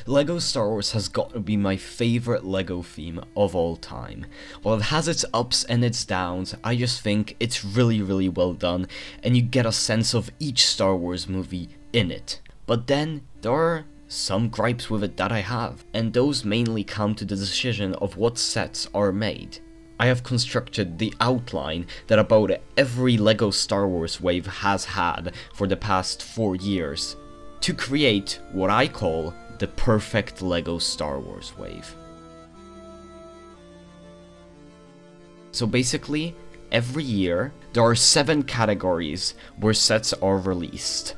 LEGO Star Wars has got to be my favorite LEGO theme of all time. While it has its ups and its downs, I just think it's really well done, and you get a sense of each Star Wars movie in it. But then, there are some gripes with it that I have, and those mainly come to the decision of what sets are made. I have constructed the outline that about every LEGO Star Wars wave has had for the past 4 years, to create what I call the perfect LEGO Star Wars wave. So basically, every year, there are 7 categories where sets are released.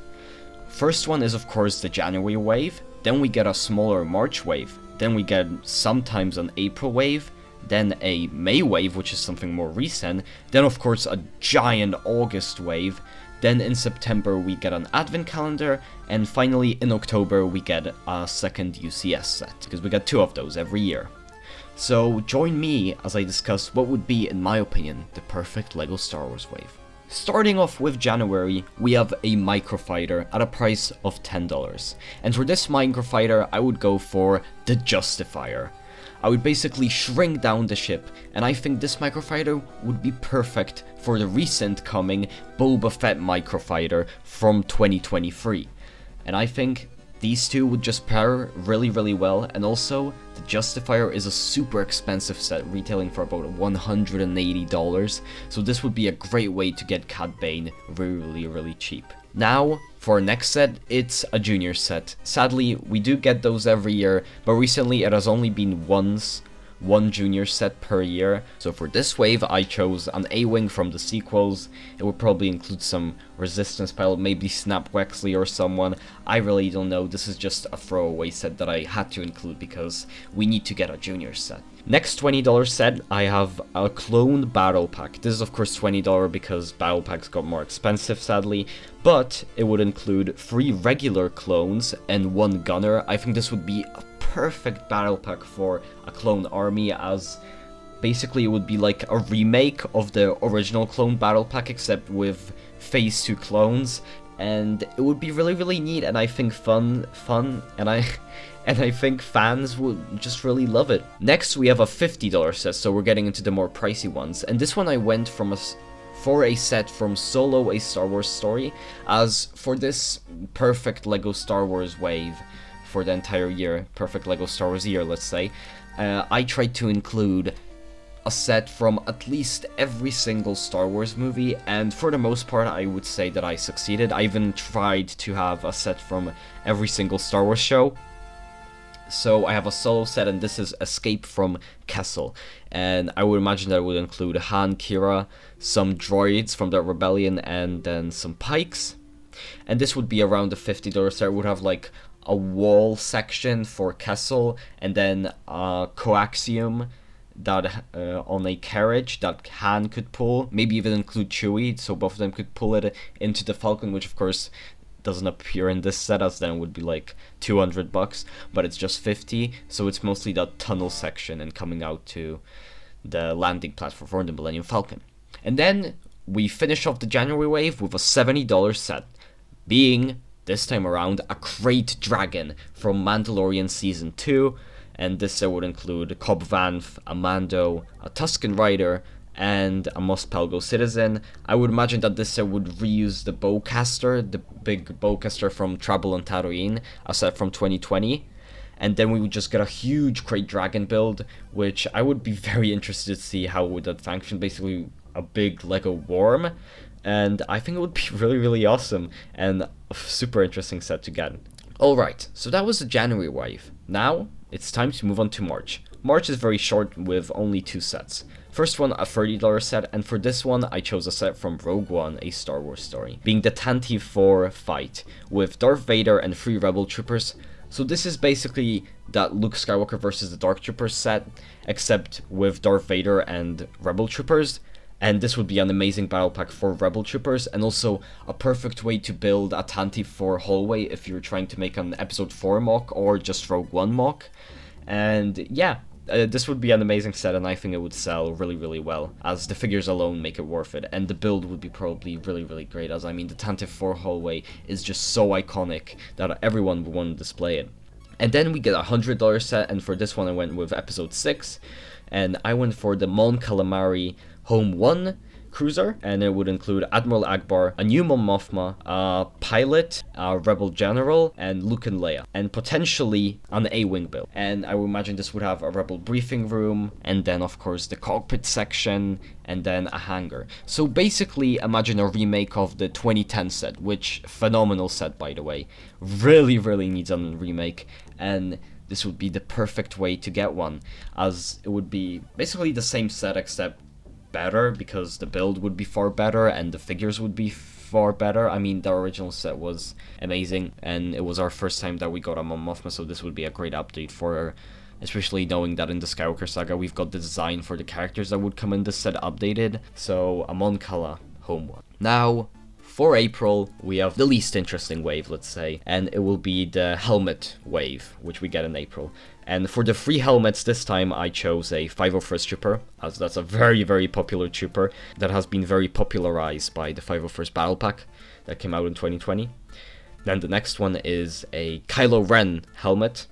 First one is of course the January wave, then we get a smaller March wave, then we get sometimes an April wave, then a May wave, which is something more recent, then of course a giant August wave, then in September we get an advent calendar, and finally in October we get a second UCS set, because we get 2 of those every year. So join me as I discuss what would be, in my opinion, the perfect LEGO Star Wars wave. Starting off with January, we have a Microfighter at a price of $10, and for this Microfighter I would go for the Justifier. I would basically shrink down the ship, and I think this Microfighter would be perfect for the recent coming Boba Fett Microfighter from 2023. And I think these two would just pair really well, and also the Justifier is a super expensive set, retailing for about $180, so this would be a great way to get Cad Bane really cheap. Now, for our next set, it's a junior set. Sadly, we do get those every year, but recently it has only been one junior set per year. So for this wave, I chose an A-Wing from the sequels. It would probably include some Resistance pilot, maybe Snap Wexley or someone. I really don't know. This is just a throwaway set that I had to include because we need to get a junior set. Next $20 set, I have a Clone Battle Pack. This is of course $20 because Battle Packs got more expensive sadly, but it would include 3 regular clones and 1 gunner. I think this would be a perfect battle pack for a clone army, as basically it would be like a remake of the original Clone Battle Pack except with Phase 2 clones, and it would be really neat, and I think fun, and I think fans would just really love it. Next we have a $50 set, so we're getting into the more pricey ones, and this one I went for a set from Solo: A Star Wars Story, as for this perfect LEGO Star Wars wave for the entire year, perfect LEGO Star Wars year, let's say, I tried to include a set from at least every single Star Wars movie, and for the most part I would say that I succeeded. I even tried to have a set from every single Star Wars show. So I have a Solo set, and this is Escape from Kessel, and I would imagine that it would include Han, Kira, some droids from the Rebellion, and then some Pikes. And this would be around the $50 set. It would have like a wall section for Kessel, and then a coaxium that on a carriage that Han could pull, maybe even include Chewie, so both of them could pull it into the Falcon, which of course doesn't appear in this set, as then it would be like $200, but it's just 50, so it's mostly that tunnel section and coming out to the landing platform for the Millennium Falcon. And then we finish off the January wave with a $70 set, being this time around a Krayt Dragon from Mandalorian Season 2, and this set would include Cobb Vanth, a Mando, a Tusken Rider, and a Mos Pelgo Citizen. I would imagine that this set would reuse the Bowcaster, the big Bowcaster from Trouble on Tatooine, a set from 2020. And then we would just get a huge Krayt Dragon build, which I would be very interested to see how would that function, basically a big Lego worm. And I think it would be really awesome, and a super interesting set to get. Alright, so that was the January wave. Now, it's time to move on to March. March is very short with only 2 sets. First one, a $30 set, and for this one I chose a set from Rogue One: A Star Wars Story, being the Tantive 4 fight with Darth Vader and 3 Rebel Troopers. So this is basically that Luke Skywalker versus the Dark Troopers set, except with Darth Vader and Rebel Troopers. And this would be an amazing battle pack for Rebel Troopers, and also a perfect way to build a Tantive 4 hallway if you're trying to make an Episode 4 mock or just Rogue One mock. And yeah, this would be an amazing set, and I think it would sell really well, as the figures alone make it worth it, and the build would be probably really great, as I mean the Tantive 4 hallway is just so iconic that everyone would want to display it. And then we get a $100 set, and for this one I went with episode 6, and I went for the Mon Calamari Home 1 cruiser, and it would include Admiral Akbar, a new Mon Mothma, a pilot, a rebel general, and Luke and Leia, and potentially an A-wing build. And I would imagine this would have a rebel briefing room, and then of course the cockpit section, and then a hangar. So basically imagine a remake of the 2010 set, which phenomenal set by the way, really needs a remake, and this would be the perfect way to get one, as it would be basically the same set except better, because the build would be far better and the figures would be far better. I mean, the original set was amazing, and it was our first time that we got a Mon Mothma, so this would be a great update for her, especially knowing that in the Skywalker Saga we've got the design for the characters that would come in this set updated. So a Mon Cala Home 1. Now, for April, we have the least interesting wave, let's say, and it will be the helmet wave, which we get in April. And for the free helmets this time, I chose a 501st Trooper, as that's a very popular trooper that has been very popularized by the 501st Battle Pack that came out in 2020. Then the next one is a Kylo Ren helmet,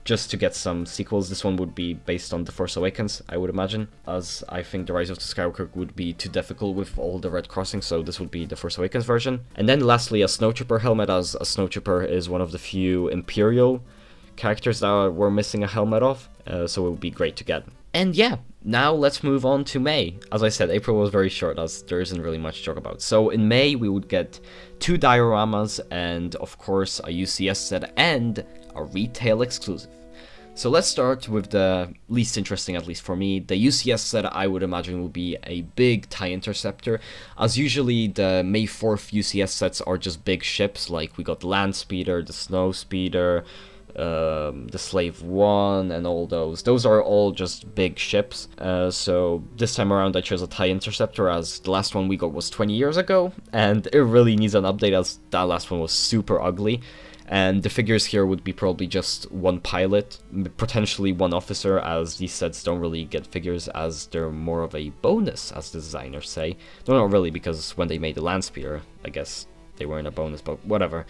just to get some sequels. This one would be based on The Force Awakens, I would imagine, as I think The Rise of the Skywalker would be too difficult with all the red crossings, so this would be the Force Awakens version. And then lastly, a Snowtrooper helmet, as a Snowtrooper is one of the few Imperial characters that we're missing a helmet of, so it would be great to get. And yeah, now let's move on to May. As I said, April was very short, as there isn't really much to talk about. So in May, we would get 2 dioramas, and of course a UCS set and a retail exclusive. So let's start with the least interesting, at least for me. The UCS set, I would imagine, will be a big TIE Interceptor, as usually the May 4th UCS sets are just big ships, like we got the Land Speeder, the Snow Speeder, the Slave 1, and all those. Those are all just big ships. So this time around I chose a TIE Interceptor, as the last one we got was 20 years ago, and it really needs an update, as that last one was super ugly. And the figures here would be probably just 1 pilot, potentially 1 officer, as these sets don't really get figures, as they're more of a bonus, as the designers say. No, not really, because when they made the Land Speeder, I guess they weren't a bonus, but whatever.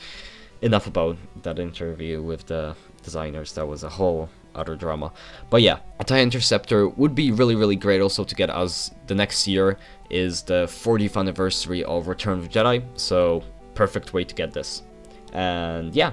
Enough about that interview with the designers, that was a whole other drama. But yeah, a TIE Interceptor would be really great also to get, as the next year is the 40th anniversary of Return of the Jedi, so perfect way to get this. And yeah,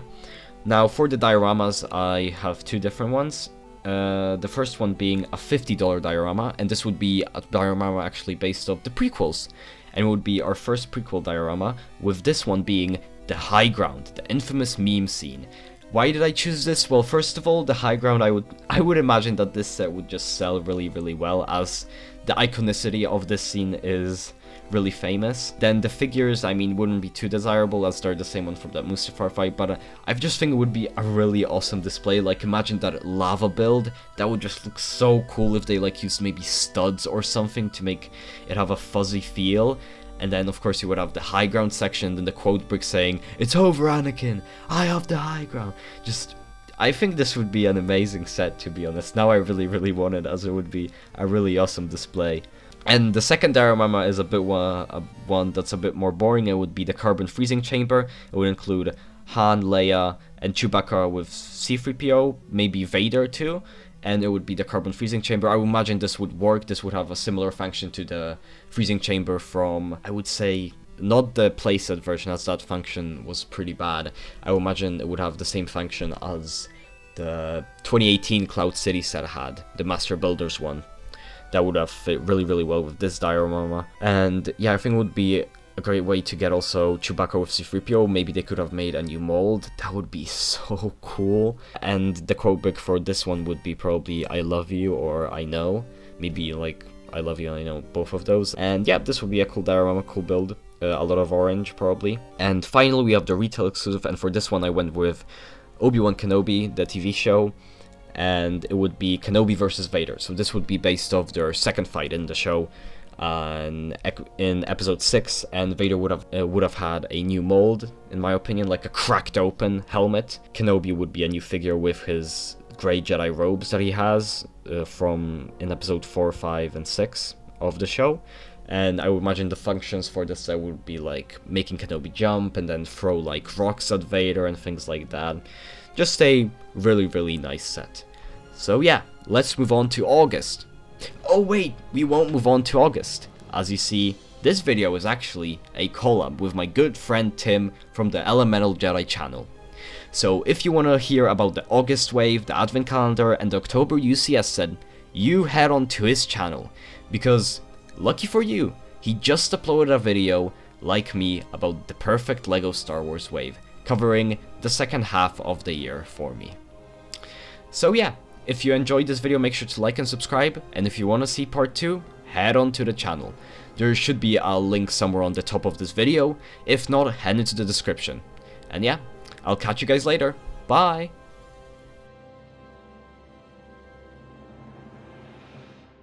now for the dioramas, I have 2 different ones. The first one being a $50 diorama, and this would be a diorama actually based off the prequels, and it would be our first prequel diorama, with this one being the High Ground, the infamous meme scene. Why did I choose this? Well, first of all, the High Ground, I would imagine that this set would just sell really well, as the iconicity of this scene is really famous. Then the figures, I mean, wouldn't be too desirable, as they're the same one from that Mustafar fight, but I just think it would be a really awesome display. Like, imagine that lava build. That would just look so cool if they like used maybe studs or something to make it have a fuzzy feel. And then of course you would have the high ground section, then the quote brick saying, "It's over, Anakin, I have the high ground." Just, I think this would be an amazing set, to be honest. Now I really want it, as it would be a really awesome display. And the second diorama is a bit one that's a bit more boring. It would be the Carbon Freezing Chamber. It would include Han, Leia, and Chewbacca with C-3PO, maybe Vader too. And it would be the Carbon Freezing Chamber. I would imagine this would work. This would have a similar function to the Freezing Chamber from, I would say, not the playset version, as that function was pretty bad. I would imagine it would have the same function as the 2018 Cloud City set had, the Master Builders one. That would have fit really well with this diorama. And yeah, I think it would be a great way to get also Chewbacca with C-3PO. Maybe they could have made a new mold. That would be so cool. And the quote book for this one would be probably "I love you" or "I know." Maybe like "I love you" and "I know," both of those. And yeah, this would be a cool diorama, cool build. A lot of orange probably. And finally we have the retail exclusive, and for this one I went with Obi-Wan Kenobi, the TV show. And it would be Kenobi versus Vader. So this would be based off their second fight in the show, in episode 6, and Vader would have had a new mold, in my opinion, like a cracked open helmet. Kenobi would be a new figure with his grey Jedi robes that he has from in episode 4, 5, and 6 of the show. And I would imagine the functions for this set would be like making Kenobi jump and then throw like rocks at Vader and things like that. Just a really nice set. So yeah, let's move on to August. Oh wait, we won't move on to August. As you see, this video is actually a collab with my good friend Tim from the Elemental Jedi channel. So if you want to hear about the August wave, the advent calendar, and the October UCS set, you head on to his channel, because lucky for you, he just uploaded a video, like me, about the perfect LEGO Star Wars wave, covering the second half of the year for me. So yeah, if you enjoyed this video, make sure to like and subscribe, and if you want to see part 2, head on to the channel. There should be a link somewhere on the top of this video. If not, head into the description. And yeah, I'll catch you guys later. Bye!